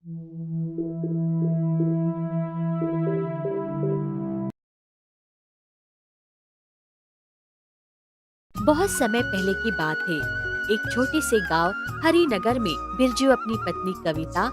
बहुत समय पहले की बात है। एक छोटे से गांव हरिनगर में बिरजू अपनी पत्नी कविता,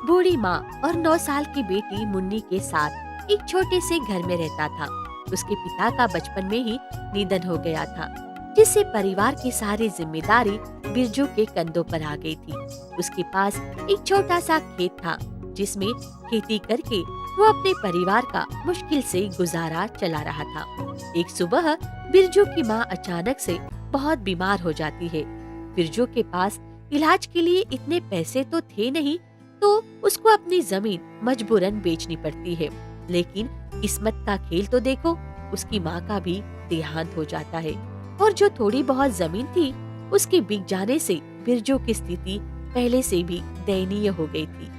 बूढ़ी माँ और 9 साल की बेटी मुन्नी के साथ एक छोटे से घर में रहता था। उसके पिता का बचपन में ही निधन हो गया था, जिससे परिवार की सारी जिम्मेदारी बिरजू के कंधों पर आ गई थी। उसके पास एक छोटा सा खेत था, जिसमें खेती करके वो अपने परिवार का मुश्किल से गुजारा चला रहा था। एक सुबह बिरजू की माँ अचानक से बहुत बीमार हो जाती है। बिरजू के पास इलाज के लिए इतने पैसे तो थे नहीं, तो उसको अपनी जमीन मजबूरन बेचनी पड़ती है। लेकिन किस्मत का खेल तो देखो, उसकी माँ का भी देहांत हो जाता है और जो थोड़ी बहुत जमीन थी उसके बिक जाने से बिरजू की स्थिति पहले से भी दयनीय हो गई थी।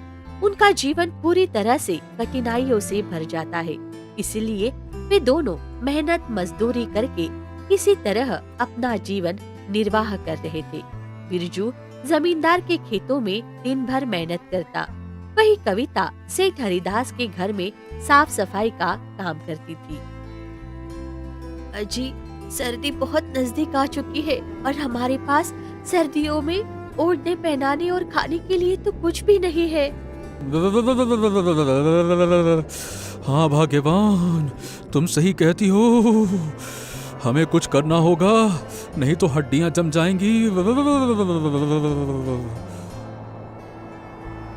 उनका जीवन पूरी तरह से कठिनाइयों से भर जाता है। इसलिए वे दोनों मेहनत मजदूरी करके किसी तरह अपना जीवन निर्वाह कर रहे थे। बिरजू जमींदार के खेतों में दिन भर मेहनत करता, वही कविता सेठ हरिदास के घर में साफ सफाई का काम करती थी। अजी, सर्दी बहुत नजदीक आ चुकी है और हमारे पास सर्दियों में ओढ़ने पहनाने और खाने के लिए तो कुछ भी नहीं है। हाँ भाग्यवान, तुम सही कहती हो। हमें कुछ करना होगा, नहीं तो हड्डियां जम जाएंगी।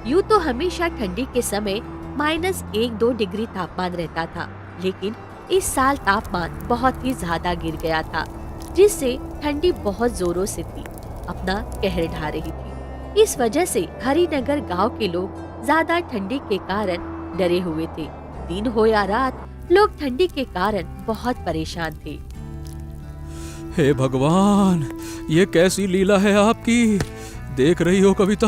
यूँ तो हमेशा ठंडी के समय -1-2 डिग्री तापमान रहता था, लेकिन इस साल तापमान बहुत ही ज्यादा गिर गया था, जिससे ठंडी बहुत जोरों से थी, अपना कहर ढा रही थी। इस वजह से हरिनगर गांव के लोग ज्यादा ठंडी के कारण डरे हुए थे। दिन हो या रात, लोग ठंडी के कारण बहुत परेशान थे। हे भगवान, ये कैसी लीला है आपकी। देख रही हो कविता,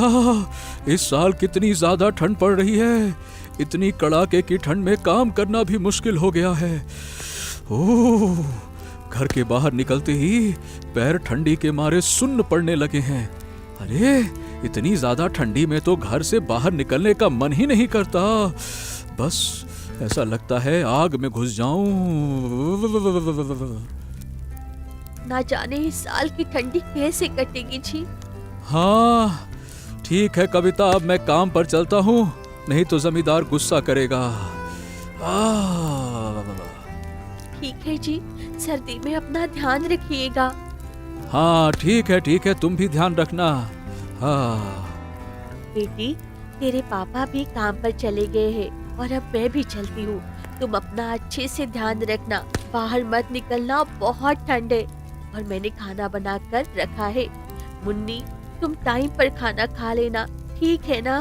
इस साल कितनी ज्यादा ठंड पड़ रही है। इतनी कड़ाके की ठंड में काम करना भी मुश्किल हो गया है। ओह, घर के बाहर निकलते ही पैर ठंडी के मारे सुन्न पड़ने लगे हैं। अरे, इतनी ज्यादा ठंडी में तो घर से बाहर निकलने का मन ही नहीं करता। बस ऐसा लगता है आग में घुस जाऊं। ना जाने इस साल की ठंडी कैसे कटेगी जी। हाँ ठीक है कविता, अब मैं काम पर चलता हूँ, नहीं तो जमींदार गुस्सा करेगा। ठीक है जी, सर्दी में अपना ध्यान रखिएगा। हाँ ठीक है, तुम भी ध्यान रखना। हाँ बेटी, तेरे पापा भी काम पर चले गए हैं और अब मैं भी चलती हूँ। तुम अपना अच्छे से ध्यान रखना, बाहर मत निकलना, बहुत ठंड है और मैंने खाना बना कर रखा है। मुन्नी, तुम टाइम पर खाना खा लेना, ठीक है ना?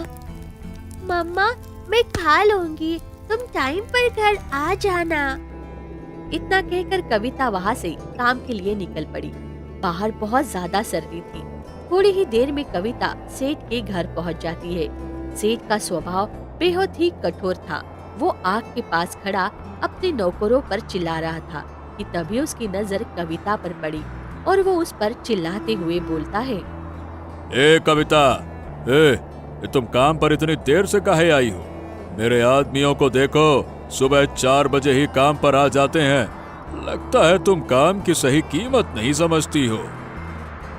मम्मा, मैं खा लूंगी, तुम टाइम पर घर आ जाना। इतना कहकर कविता वहाँ से काम के लिए निकल पड़ी। बाहर बहुत ज्यादा सर्दी थी। थोड़ी ही देर में कविता सेठ के घर पहुँच जाती है। सेठ का स्वभाव बेहद ही कठोर था। वो आग के पास खड़ा अपने नौकरों पर चिल्ला रहा था कि तभी उसकी नजर कविता पर पड़ी और वो उस पर चिल्लाते हुए बोलता है, ए कविता, तुम काम पर इतनी देर से काहे आई हो? मेरे आदमियों को देखो, सुबह 4 बजे ही काम पर आ जाते हैं। लगता है तुम काम की सही कीमत नहीं समझती हो।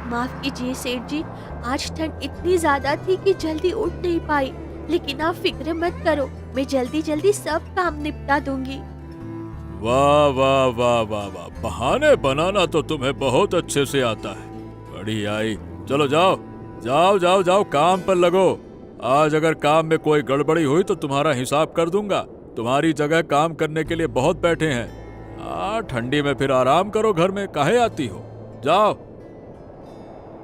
माफ कीजिए सेठ जी, आज ठंड इतनी ज्यादा थी कि जल्दी उठ नहीं पाई, लेकिन आप फिक्र मत करो, मैं जल्दी जल्दी सब काम निपटा दूंगी। वाह वाह वाह वाह वाह, बहाने बनाना तो तुम्हें बहुत अच्छे से आता है। बड़ी आई, चलो जाओ जाओ जाओ जाओ, काम पर लगो। आज अगर काम में कोई गड़बड़ी हुई तो तुम्हारा हिसाब कर दूंगा। तुम्हारी जगह काम करने के लिए बहुत बैठे हैं। ठंडी में फिर आराम करो, घर में काहे आती हो? जाओ।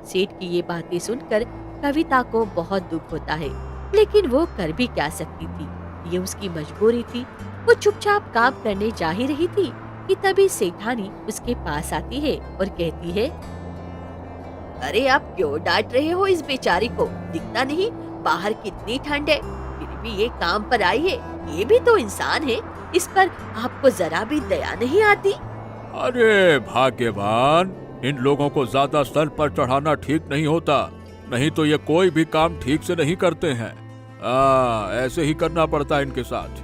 सेठ की ये बातें सुनकर कविता को बहुत दुख होता है, लेकिन वो कर भी क्या सकती थी, ये उसकी मजबूरी थी। वो चुपचाप काम करने जा ही रही थी कि तभी सेठानी उसके पास आती है और कहती है, अरे आप क्यों डांट रहे हो इस बेचारी को? दिखता नहीं बाहर कितनी ठंड है, फिर भी ये काम पर आई है। ये भी तो इंसान है, इस पर आपको जरा भी दया नहीं आती? अरे भाग्यवान, इन लोगों को ज्यादा सर पर चढ़ाना ठीक नहीं होता, नहीं तो ये कोई भी काम ठीक से नहीं करते हैं। ऐसे ही करना पड़ता है इनके साथ।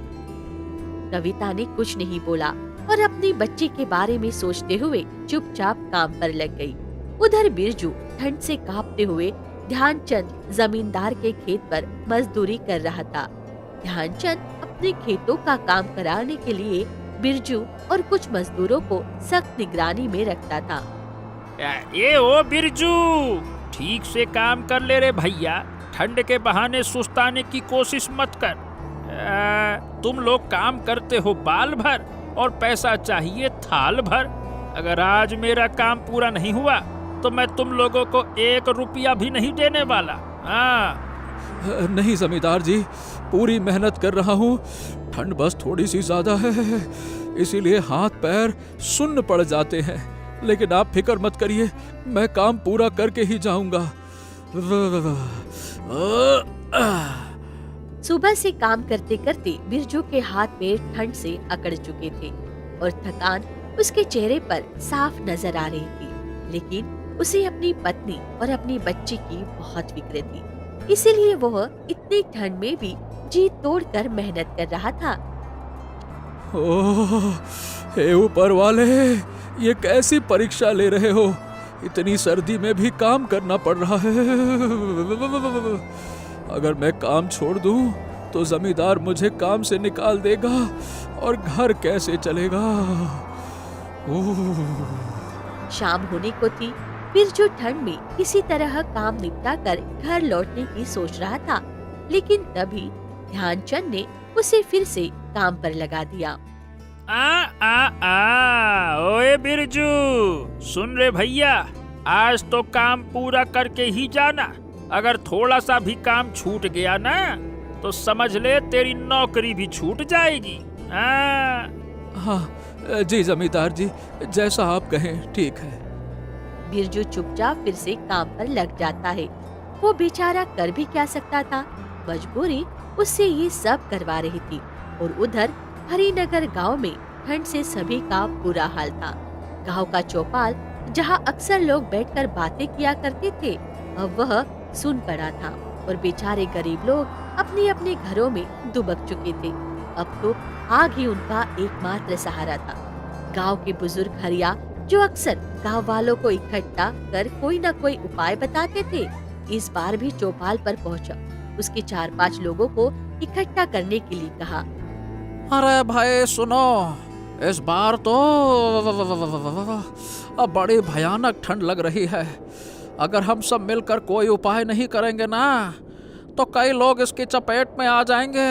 कविता ने कुछ नहीं बोला और अपनी बच्ची के बारे में सोचते हुए चुपचाप काम पर लग गई। उधर बिरजू ठंड से कांपते हुए ध्यानचंद जमींदार के खेत पर मजदूरी कर रहा था। ध्यानचंद अपने खेतों का काम कराने के लिए बिरजू और कुछ मजदूरों को सख्त निगरानी में रखता था। ये ओ बिरजू, ठीक से काम कर ले रे भैया, ठंड के बहाने सुस्ताने की कोशिश मत कर। तुम लोग काम करते हो बाल भर और पैसा चाहिए थाल भर। अगर आज मेरा काम पूरा नहीं हुआ तो मैं तुम लोगों को 1 रुपया भी नहीं देने वाला। नहीं जमींदार जी, पूरी मेहनत कर रहा हूँ। ठंड बस थोड़ी सी ज्यादा है, इसीलिए हाथ पैर सुन्न पड़ जाते हैं। लेकिन आप फिक्र मत करिए, मैं काम पूरा करके ही जाऊंगा। सुबह से काम करते करते बिरजू के हाथ पैर ठंड से अकड़ चुके थे और थकान उसके चेहरे पर साफ नजर आ रही थी। लेकिन उसे अपनी पत्नी और अपनी बच्ची की बहुत फिक्र थी, इसीलिए वह इतनी ठंड में भी जी तोड़कर मेहनत कर रहा था। ओह, हे ऊपर वाले, ये कैसी परीक्षा ले रहे हो? इतनी सर्दी में भी काम करना पड़ रहा है। अगर मैं काम छोड़ दूं तो जमींदार मुझे काम से निकाल देगा और घर कैसे चलेगा? शाम होने को थी। बिरजू ठंड में किसी तरह काम निपटा कर घर लौटने की सोच रहा था, लेकिन तभी ध्यानचंद ने उसे फिर से काम पर लगा दिया। ओए बिरजू, सुन रे भैया, आज तो काम पूरा करके ही जाना। अगर थोड़ा सा भी काम छूट गया ना तो समझ ले तेरी नौकरी भी छूट जाएगी। हाँ जी जमींदार जी, जैसा आप कहें ठीक है। बिरजू चुपचाप फिर से काम पर लग जाता है। वो बेचारा कर भी क्या सकता था, मजबूरी उससे ये सब करवा रही थी। और उधर हरिनगर गांव में ठंड से सभी का बुरा हाल था। गांव का चौपाल, जहां अक्सर लोग बैठकर बातें किया करते थे, अब वह सुन पड़ा था और बेचारे गरीब लोग अपने अपने घरों में दुबक चुके थे। अब तो आग ही उनका एकमात्र सहारा था। गांव के बुजुर्ग हरिया, जो अक्सर गांव वालों को इकट्ठा कर कोई न कोई उपाय बताते थे, इस बार भी चौपाल पर पहुंचा। उसके 4-5 लोगों को इकट्ठा करने के लिए कहा। अरे भाई सुनो, इस बार तो अब बड़ी भयानक ठंड लग रही है। अगर हम सब मिलकर कोई उपाय नहीं करेंगे ना तो कई लोग इसकी चपेट में आ जाएंगे।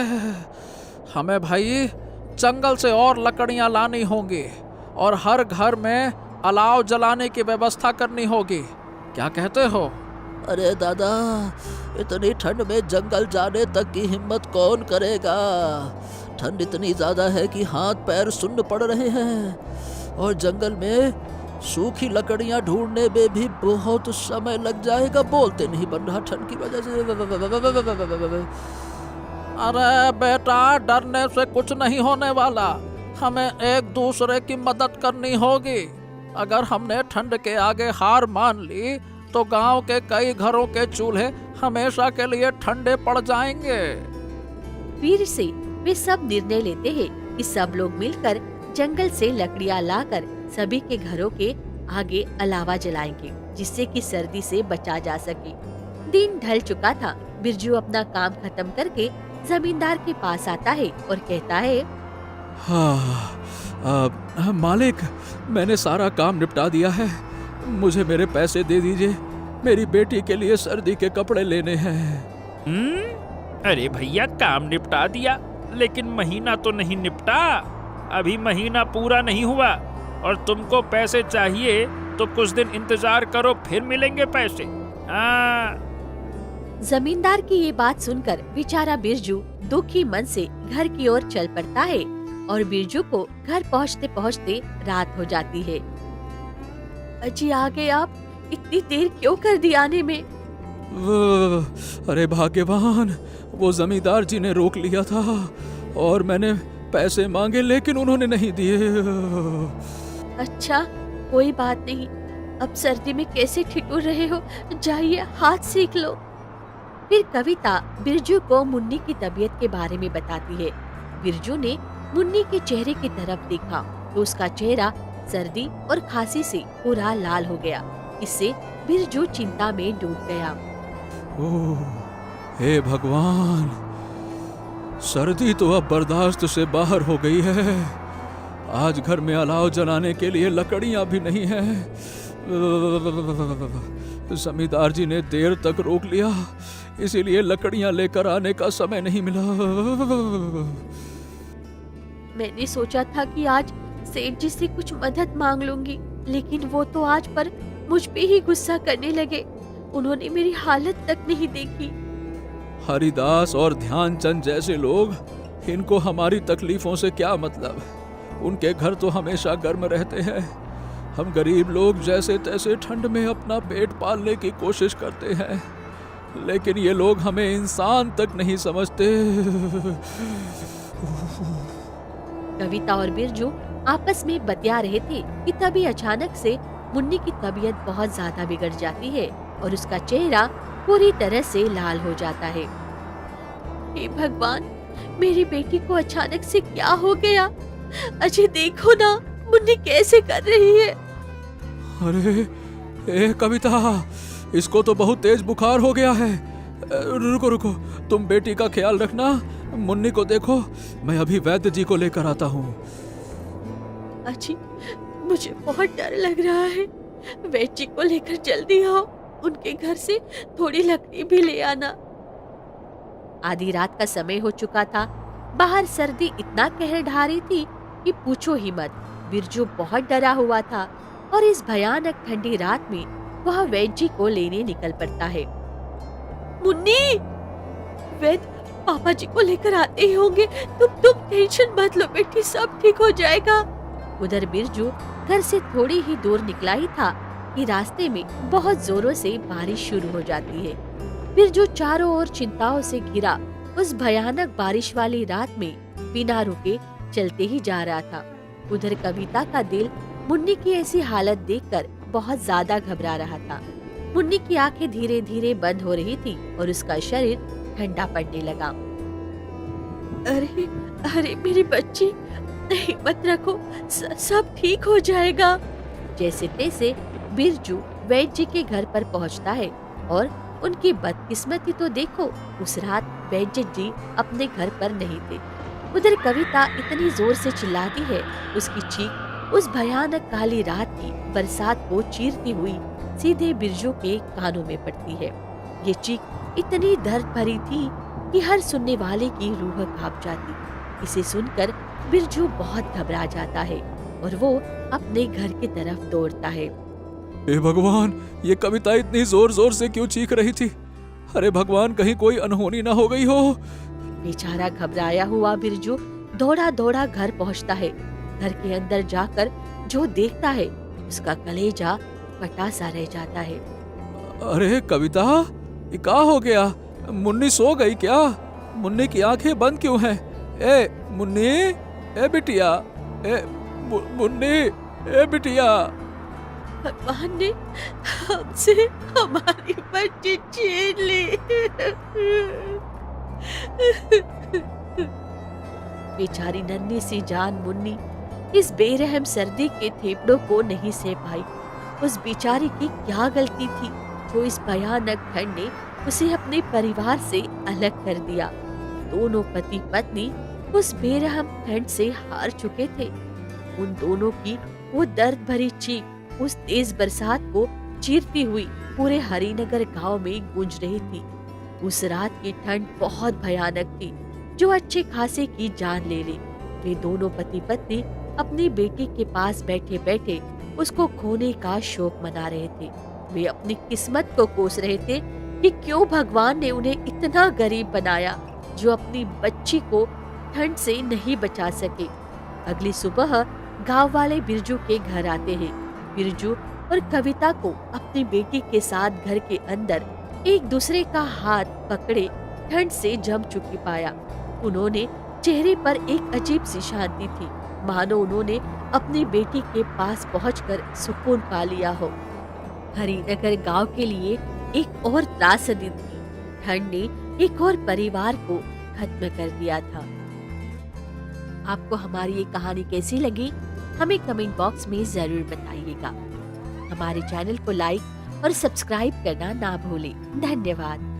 हमें भाई जंगल से और लकड़ियां लानी होंगी और हर घर में अलाव जलाने की व्यवस्था करनी होगी। क्या कहते हो? अरे दादा, इतनी ठंड में जंगल जाने तक की हिम्मत कौन करेगा? ठंड इतनी ज्यादा है कि हाथ पैर सुन्न पड़ रहे हैं और जंगल में सूखी लकड़ियां ढूंढने में भी बहुत समय लग जाएगा। बोलते नहीं बन रहा ठंड की वजह से। अरे बेटा, डरने से कुछ नहीं होने वाला। हमें एक दूसरे की मदद करनी होगी। अगर हमने ठंड के आगे हार मान ली तो गांव के कई घरों के चूल्हे हमेशा के लिए ठंडे पड़ जाएंगे। फिर से वे सब निर्णय लेते हैं कि सब लोग मिलकर जंगल से लकड़ियां लाकर सभी के घरों के आगे अलावा जलाएंगे, जिससे कि सर्दी से बचा जा सके। दिन ढल चुका था। बिरजू अपना काम खत्म करके जमींदार के पास आता है और कहता है, हाँ मालिक, मैंने सारा काम निपटा दिया है। मुझे मेरे पैसे दे दीजिए, मेरी बेटी के लिए सर्दी के कपड़े लेने हैं। अरे भैया, काम निपटा दिया, लेकिन महीना तो नहीं निपटा। अभी महीना पूरा नहीं हुआ और तुमको पैसे चाहिए तो कुछ दिन इंतजार करो, फिर मिलेंगे पैसे। जमींदार की ये बात सुनकर बेचारा बिरजू दुखी मन से घर की ओर चल पड़ता है और बिरजू को घर पहुँचते पहुँचते रात हो जाती है। अजी आ गए आप, इतनी देर क्यों कर दी आने में? अरे भाग्यवान, वो जमींदार जी ने रोक लिया था और मैंने पैसे मांगे लेकिन उन्होंने नहीं दिए। अच्छा, कोई बात नहीं। अब सर्दी में कैसे ठिठुर रहे हो, जाइए हाथ सीख लो। फिर कविता बिरजू को मुन्नी की तबीयत के बारे में बताती है। बिरजू ने मुन्नी के चेहरे की तरफ देखा तो उसका चेहरा सर्दी और खांसी से पूरा लाल हो गया। इससे बिरजू चिंता में डूब गया। ओह, हे भगवान, सर्दी तो अब बर्दाश्त से बाहर हो गई है। आज घर में अलाव जलाने के लिए लकड़ियां भी नहीं हैं। जमींदार जी ने देर तक रोक लिया, इसीलिए लकड़ियां लेकर आने का समय नहीं मिला। मैंने सोचा था कि आज सेठ जी से कुछ मदद मांग लूंगी, लेकिन वो तो आज पर मुझ पे ही गुस्सा करने लगे। उन्होंने मेरी हालत तक नहीं देखी। हरिदास और ध्यानचंद जैसे लोग, इनको हमारी तकलीफों से क्या मतलब। उनके घर तो हमेशा गर्म रहते हैं। हम गरीब लोग जैसे तैसे ठंड में अपना पेट पालने की कोशिश करते हैं, लेकिन ये लोग हमें इंसान तक नहीं समझते। कविता और बिरजू आपस में बतिया रहे थे कि तभी अचानक से मुन्नी की तबीयत बहुत ज्यादा बिगड़ जाती है और उसका चेहरा पूरी तरह से लाल हो जाता है। हे भगवान, मेरी बेटी को अचानक से क्या हो गया? अजय देखो ना, मुन्नी कैसे कर रही है। अरे ए कविता, इसको तो बहुत तेज बुखार हो गया है। रुको रुको, तुम बेटी का ख्याल रखना। मुन्नी को देखो, मैं अभी वैद्य जी को लेकर आता हूँ। अजी, मुझे बहुत डर लग रहा है। वैद्य जी को लेकर जल्दी आओ। उनके घर से थोड़ी लकड़ी भी ले आना। आधी रात का समय हो चुका था। बाहर सर्दी इतना कहर ढा रही थी कि पूछो ही मत। बिरजू बहुत डरा हुआ था और इस भयानक ठंडी रात में वह वैद्य जी को लेने निकल पड़ता है। मुन्नी, वैद्य पापा जी को लेकर आते ही होंगे। तुम टेंशन मत लो बेटी, सब ठीक हो जाएगा। उधर बिरजू घर से थोड़ी ही दूर निकला ही था कि रास्ते में बहुत जोरों से बारिश शुरू हो जाती है। बिरजू चारों ओर चिंताओं से घिरा उस भयानक बारिश वाली रात में बिना रुके चलते ही जा रहा था। उधर कविता का दिल मुन्नी की ऐसी हालत देखकर बहुत ज्यादा घबरा रहा था। मुन्नी की आंखें धीरे धीरे बंद हो रही थी और उसका शरीर ठंडा पड़ने लगा। अरे अरे मेरी बच्ची, हिम्मत रखो, सब ठीक हो जाएगा। जैसे तैसे बिरजू वैद्य जी के घर पर पहुंचता है और उनकी बदकिस्मती तो देखो, उस रात वैद्य जी अपने घर पर नहीं थे। उधर कविता इतनी जोर से चिल्लाती है, उसकी चीख उस भयानक काली रात की बरसात को चीरती हुई सीधे बिरजू के कानों में पड़ती है। ये चीख इतनी दर्द भरी थी कि हर सुनने वाले की रूह कांप जाती। इसे सुनकर बिरजू बहुत घबरा जाता है और वो अपने घर की तरफ दौड़ता है। हे भगवान, ये कविता इतनी जोर जोर से क्यों चीख रही थी? अरे भगवान, कहीं कोई अनहोनी ना हो गई हो। बेचारा घबराया हुआ बिरजू दौड़ा दौड़ा घर पहुंचता है। घर के अंदर जाकर जो देखता है, उसका कलेजा फटा सा रह जाता है। अरे कविता, ये क्या हो गया? मुन्नी सो गई क्या? मुन्नी की आंखें बंद क्यों हैं? ए मुन्नी, ए बिटिया, मुन्नी, ए बिटिया। भगवान ने हमसे हमारी बच्ची छीन ली। बेचारी नन्ही सी जान मुन्नी इस बेरहम सर्दी के थेपड़ों को नहीं सह पाई। उस बेचारी की क्या गलती थी जो इस भयानक ठंड ने उसे अपने परिवार से अलग कर दिया। दोनों पति पत्नी उस बेरहम ठंड से हार चुके थे। उन दोनों की वो दर्द भरी चीख उस तेज बरसात को चीरती हुई पूरे हरिनगर गांव में गूंज रही थी। उस रात की ठंड बहुत भयानक थी जो अच्छे खासे की जान ले ली। वे दोनों पति पत्नी अपनी बेटी के पास बैठे बैठे उसको खोने का शोक मना रहे थे। वे अपनी किस्मत को कोस रहे थे कि क्यों भगवान ने उन्हें इतना गरीब बनाया जो अपनी बच्ची को ठंड से नहीं बचा सके। अगली सुबह गांव वाले बिरजू के घर आते हैं। बिरजू और कविता को अपनी बेटी के साथ घर के अंदर एक दूसरे का हाथ पकड़े ठंड से जम चुकी पाया। उन्होंने चेहरे पर एक अजीब सी शांति थी, मानो उन्होंने अपनी बेटी के पास पहुंचकर सुकून पा लिया हो। हरिनगर गांव के लिए एक और त्रासदी थी। ठंड ने एक और परिवार को खत्म कर दिया था। आपको हमारी ये कहानी कैसी लगी हमें कमेंट बॉक्स में जरूर बताइएगा। हमारे चैनल को लाइक और सब्सक्राइब करना ना भूलें। धन्यवाद।